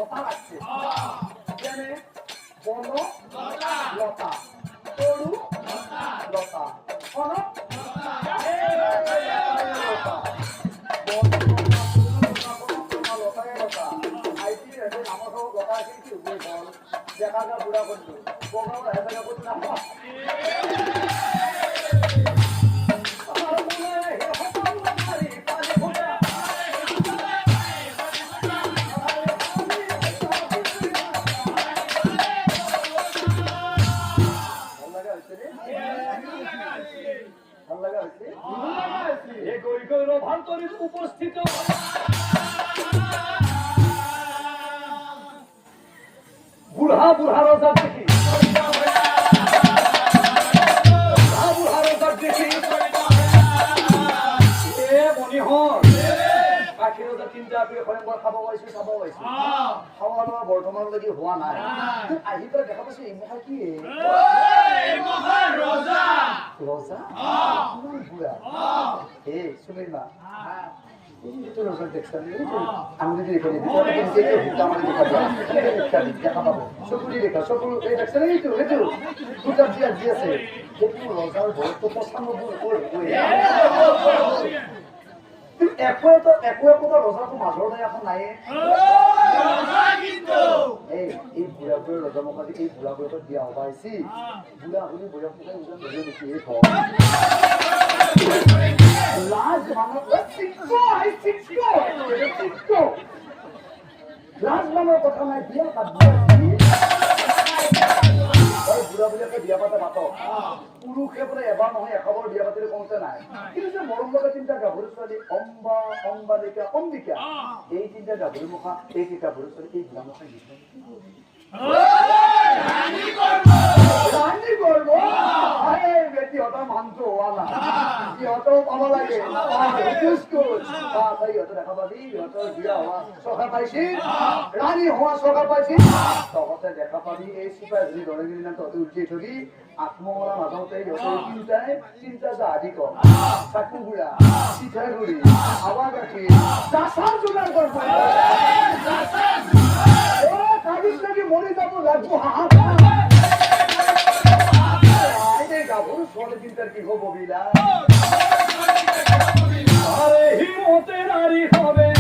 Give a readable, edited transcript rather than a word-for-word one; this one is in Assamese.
লতা লাগছে কেনে বন লতা তরু লতা কোন দেখা বুড়া করছো উপস্থিত বুড়া বুড়া রোজার দেখি বৰ্তমান লাগি হোৱা নাই আহি পেলাই দেখা পাইছো এই মহা কি ৰজা বুঢ়া এই সুনীল মা আমি যদি দেখা পাবো চকুরি রেখা চকুর এই দেখছেন এইটো সেইটো দুটা দিয়া যি আছে সেইটো ৰজাৰ বয়সটো 95 একো ৰজাটো মাজৰ নাই এখন নাই এই বুঢ়া বুঢ়ী ৰজা মুখাদি এই বুঢ়া বুঢ়াটো দিয়া হবা আহিছি বুঢ়া শুনি বুঢ়া মুখাই ওজন ধৰি নেকি এই লাজ মানৰ কথা নাই বিয়া বুঢ়া বুঢ়াকে বিয়া পাতে পাতক পুৰুষে বোলে এবাৰ নহয় এশবাৰ বিয়া পাতিলে কমতে নাই কিন্তু যে মৰম লগা তিনিটা গাভৰু ছোৱালী অম্বালিকা অম্বিকা এই তিনিটা গাভৰু মুখা এই তিনিটা গাভৰু ছোৱালী এই বুঢ়া মুখা সিহঁতৰ মানটো হোৱা নাই সিহঁতেও পাব লাগে সিহঁতে দেখা পাবি সিহঁতৰ বিয়া হোৱা চকা পাইছিল ৰাণী হোৱা চকা পাইছিল তহঁতে দেখা পাবি এই চিপাই ধৰি ধৰে কিনে তহঁতে উঠি থবি আত্মমৰা মাজতে সিহঁতে তিনিটা জাহাজী কম চাকু গুড়া পিঠাগুড়ি হাৱা গাখীৰ জাচাৰ যোগাৰ কৰিব লাগি মৰি যাব লাগব গাভৰু ছোৱালী চিন্তাৰ কি হব বিলা হিমতে নাৰী হবে